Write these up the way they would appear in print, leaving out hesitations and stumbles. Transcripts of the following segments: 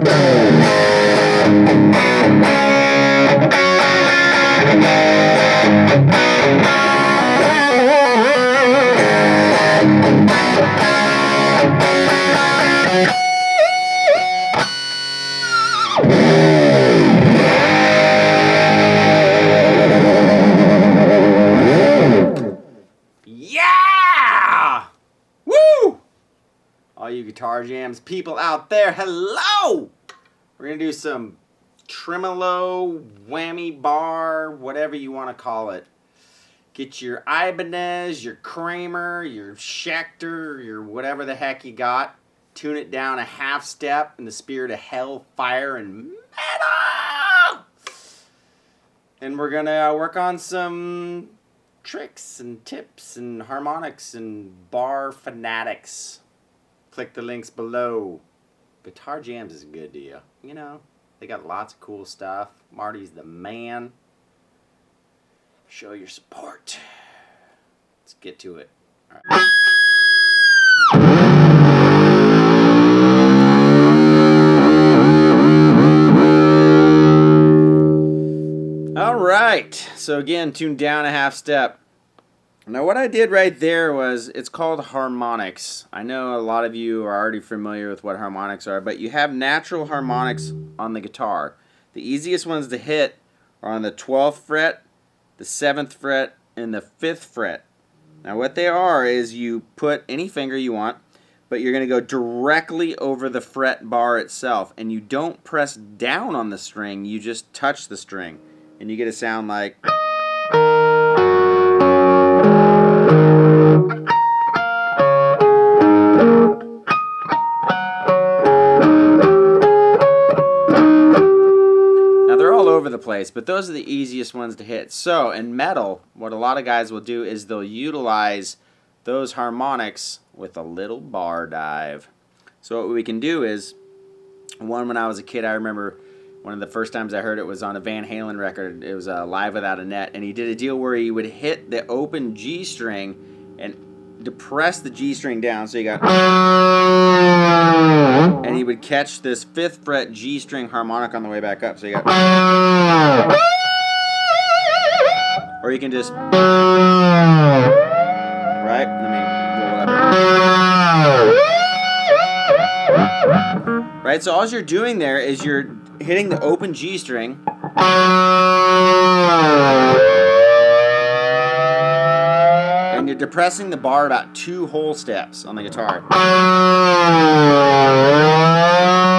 Yeah! Woo! All you guitar jams people out there, hello! We're going to do some tremolo, whammy bar, whatever you want to call it. Get your Ibanez, your Kramer, your Schecter, your whatever the heck you got. Tune it down a half step in the spirit of hell, fire, and metal! And we're going to work on some tricks and tips and harmonics and bar fanatics. Click the links below. Guitar Jams is a good deal. You know, they got lots of cool stuff. Marty's the man. Show your support. Let's get to it. All right. All right. So again, tune down a half step. Now what I did right there was, it's called harmonics. I know a lot of you are already familiar with what harmonics are, but you have natural harmonics on the guitar. The easiest ones to hit are on the 12th fret, the 7th fret, and the 5th fret. Now what they are is, you put any finger you want, but you're going to go directly over the fret bar itself, and you don't press down on the string, you just touch the string, and you get a sound like... over the place, but those are the easiest ones to hit. So in metal, what a lot of guys will do is they'll utilize those harmonics with a little bar dive. So what we can do is, when I was a kid, I remember one of the first times I heard it was on a Van Halen record. It was Live Without a Net, and he did a deal where he would hit the open G string and depress the G string down, so you got, and he would catch this 5th fret G string harmonic on the way back up, so you got, or you can just, right, right, so all you're doing there is you're hitting the open G string, and you're depressing the bar about 2 whole steps on the guitar.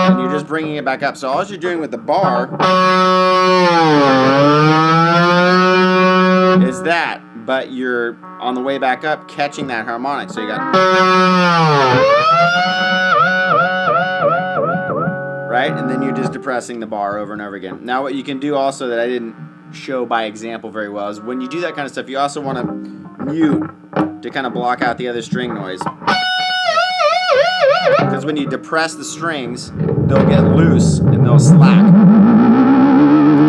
And you're just bringing it back up. So all you're doing with the bar is that, but you're on the way back up catching that harmonic. So you got... right? And then you're just depressing the bar over and over again. Now what you can do also that I didn't show by example very well is, when you do that kind of stuff, you also want to mute to kind of block out the other string noise. Because when you depress the strings, they'll get loose and they'll slack.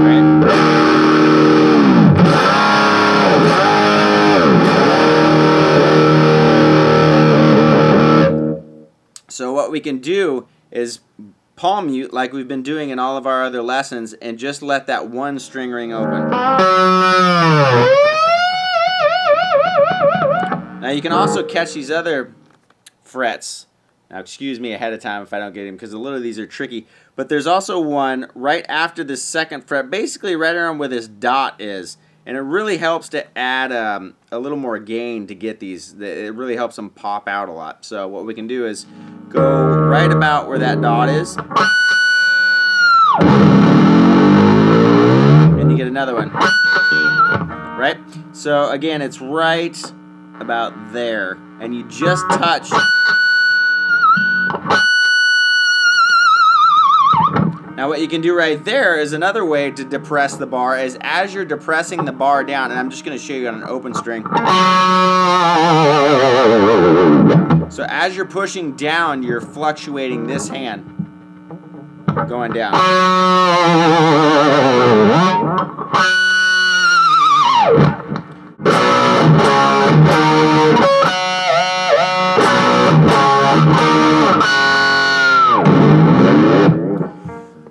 Right? So what we can do is palm mute like we've been doing in all of our other lessons, and just let that one string ring open. Now you can also catch these other frets. Now excuse me ahead of time if I don't get them, because a little of these are tricky, but there's also one right after the 2nd fret, basically right around where this dot is, and it really helps to add a little more gain to get these. It really helps them pop out a lot. So what we can do is go right about where that dot is, and you get another one, right? So again, it's right about there, and you just touch. Now what you can do right there is another way to depress the bar, is as you're depressing the bar down, and I'm just going to show you on an open string. So as you're pushing down, you're fluctuating this hand, going down.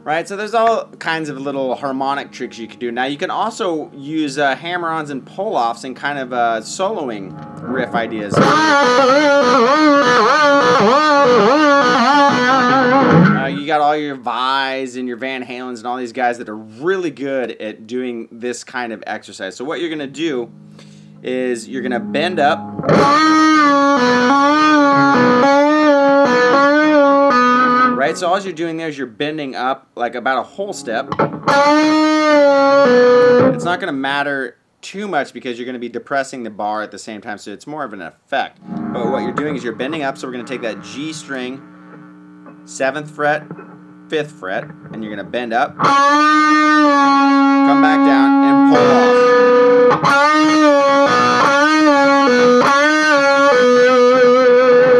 Right, so there's all kinds of little harmonic tricks you can do. Now you can also use hammer-ons and pull-offs and kind of soloing riff ideas. You got all your Vais and your Van Halens and all these guys that are really good at doing this kind of exercise. So what you're going to do is you're going to bend up. Right, so all you're doing there is you're bending up like about a whole step. It's not going to matter too much because you're going to be depressing the bar at the same time, so it's more of an effect. But what you're doing is you're bending up, so we're going to take that G string, 7th fret, 5th fret, and you're going to bend up, come back down, and pull off.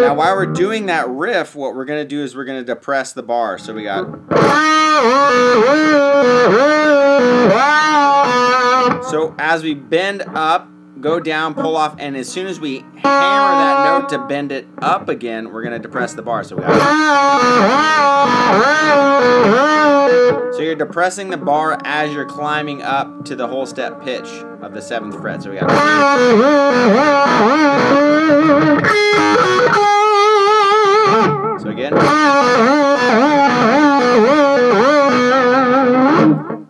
Now, while we're doing that riff, what we're going to do is we're going to depress the bar. So we got... So as we bend up, go down, pull off, and as soon as we hammer that note to bend it up again, we're going to depress the bar. So we got... So you're depressing the bar as you're climbing up to the whole step pitch of the 7th fret. So we got... So again,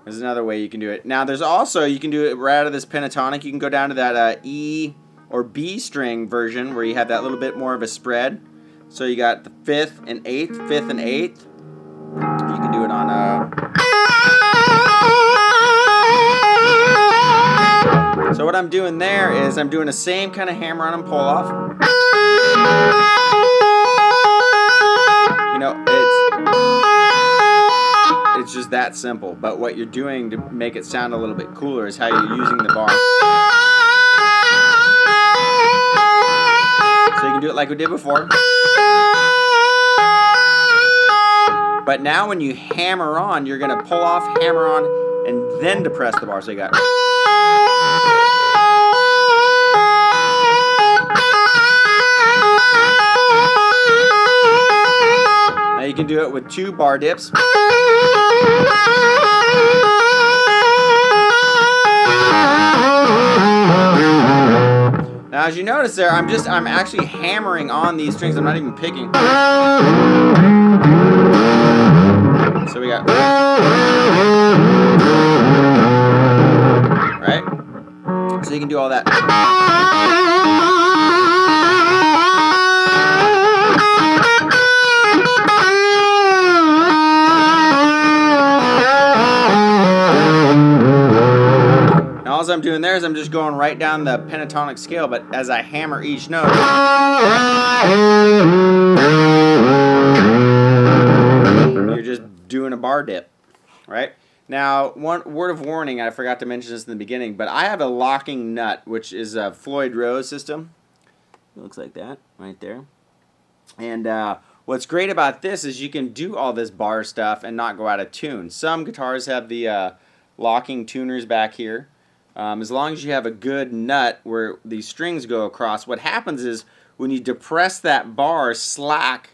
there's another way you can do it. Now there's also, you can do it right out of this pentatonic. You can go down to that E or B string version where you have that little bit more of a spread. So you got the 5th and 8th, 5th and 8th. You can do it on So what I'm doing there is I'm doing the same kind of hammer on and pull off. You know, it's just that simple. But what you're doing to make it sound a little bit cooler is how you're using the bar. So you can do it like we did before. But now when you hammer on, you're going to pull off, hammer on, and then depress the bar. So you got... Now you can do it with 2 bar dips. Now as you notice there, I'm actually hammering on these strings. I'm not even picking. So we got... Right? So you can do all that. Now all I'm doing there is I'm just going right down the pentatonic scale, but as I hammer each note, you're just doing a bar dip, right? Now, one word of warning, I forgot to mention this in the beginning, but I have a locking nut, which is a Floyd Rose system. It looks like that right there. And what's great about this is you can do all this bar stuff and not go out of tune. Some guitars have the locking tuners back here. As long as you have a good nut where these strings go across, what happens is when you depress that bar, slack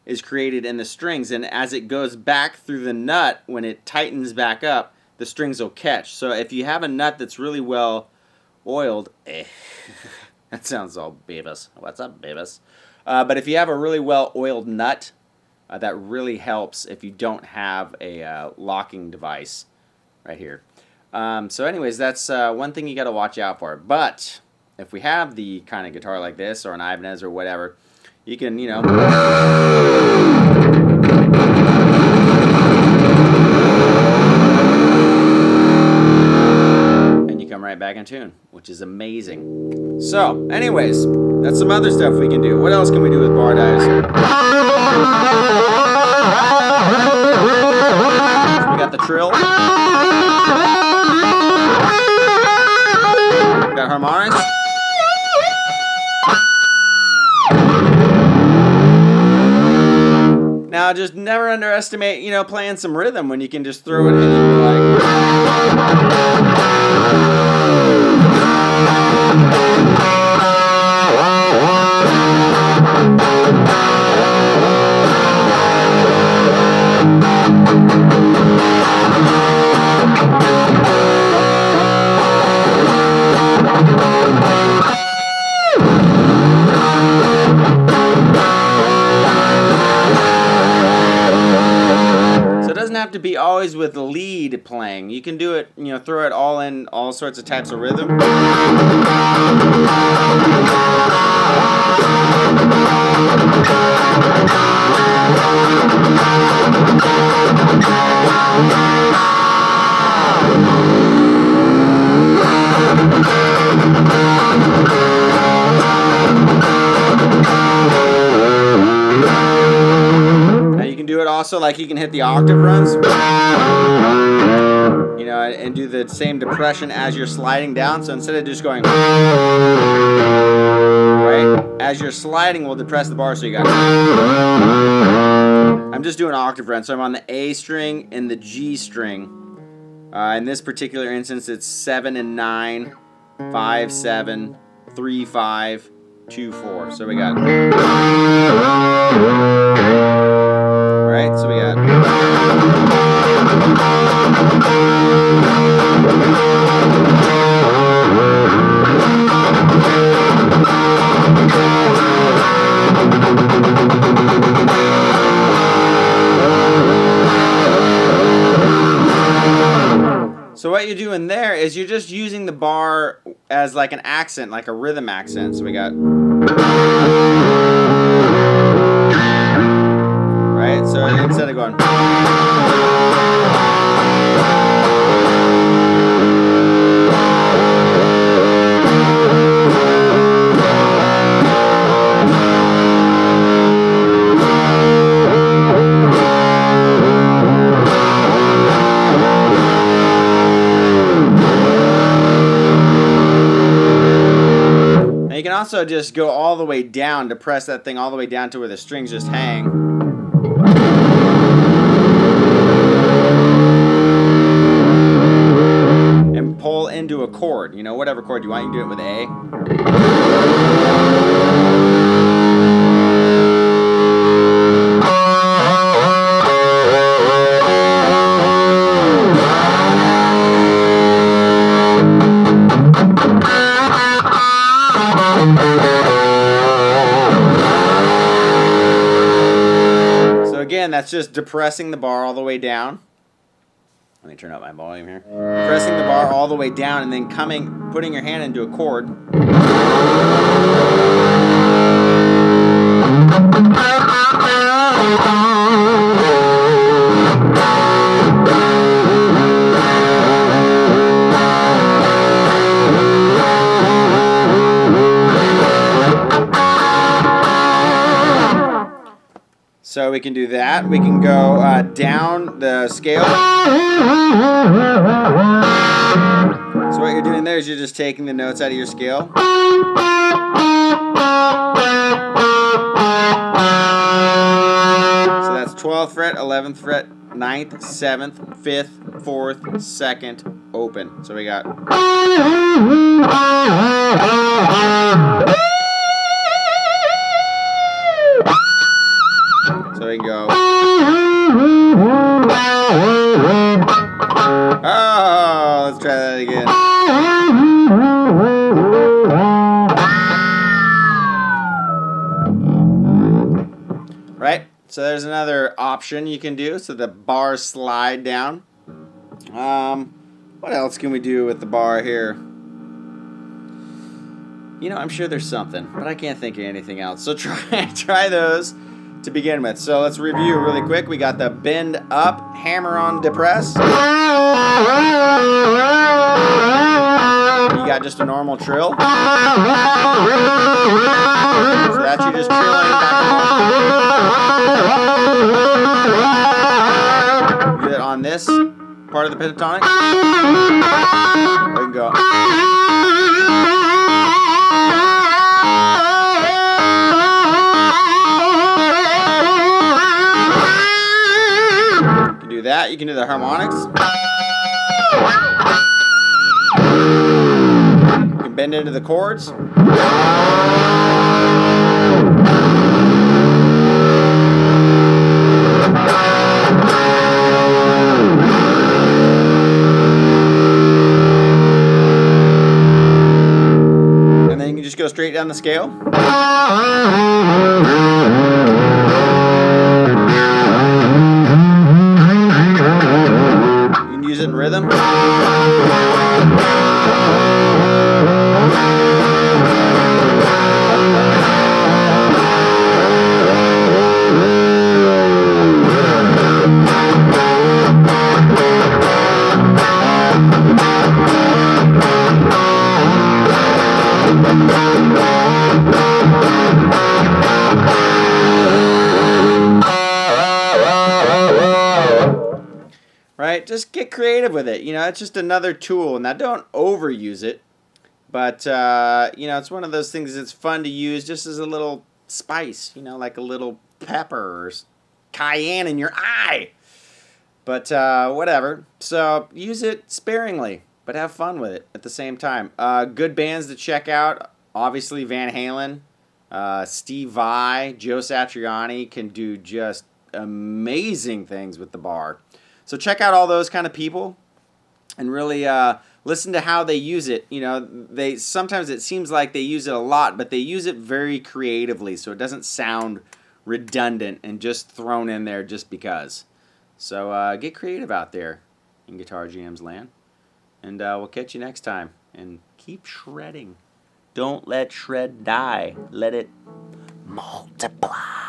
is created in the strings, and as it goes back through the nut, when it tightens back up, the strings will catch. So if you have a nut that's really well oiled, that sounds all Beavis. What's up, Beavis? But if you have a really well oiled nut, that really helps if you don't have a locking device right here. So anyways, that's one thing you got to watch out for. But if we have the kind of guitar like this, or an Ibanez or whatever, you can, you know, and you come right back in tune, which is amazing. So, anyways, that's some other stuff we can do. What else can we do with bar dives? So we got the trill. We got harmonics. Now, just never underestimate, you know, playing some rhythm when you can just throw it in and like... have to be always with the lead playing. You can do it, you know, throw it all in all sorts of types of rhythm. Now you can do it also like you can hit the octave runs, you know, and do the same depression as you're sliding down. So instead of just going right, as you're sliding, we'll depress the bar. So you got. I'm just doing octave run, so I'm on the A string and the G string. In this particular instance, it's 7 and 9, 5, 7, 3, 5, 2, 4. So we got. Right, so we got. So what you're doing there is you're just using the bar as like an accent, like a rhythm accent. So we got. Right, so instead of going. You can also just go all the way down to press that thing all the way down to where the strings just hang. And pull into a chord. You know, whatever chord you want, you can do it with A. Again, that's just depressing the bar all the way down. Let me turn up my volume here. Depressing the bar all the way down and then putting your hand into a chord. So we can do that. We can go down the scale. So what you're doing there is you're just taking the notes out of your scale. So that's 12th fret, 11th fret, 9th, 7th, 5th, 4th, 2nd, open. So we got. So we can go. Oh, let's try that again. Right? So there's another option you can do. So the bars slide down. What else can we do with the bar here? You know, I'm sure there's something, but I can't think of anything else. So try those to begin with. So let's review really quick. We got the bend up, hammer on, depress. You got just a normal trill. So that's you just trilling back and forth. Do it on this part of the pentatonic. We can go. That you can do the harmonics. You can bend into the chords. And then you can just go straight down the scale. rhythm. Right? Just get creative with it. You know, it's just another tool. Now, don't overuse it. But, you know, it's one of those things that's fun to use just as a little spice. You know, like a little pepper or cayenne in your eye. But, whatever. So, use it sparingly, but have fun with it at the same time. Good bands to check out. Obviously, Van Halen. Steve Vai, Joe Satriani can do just amazing things with the bar. So check out all those kind of people and really listen to how they use it. You know, sometimes it seems like they use it a lot, but they use it very creatively, so it doesn't sound redundant and just thrown in there just because. So get creative out there in Guitar Jams land, and we'll catch you next time. And keep shredding. Don't let shred die. Let it multiply.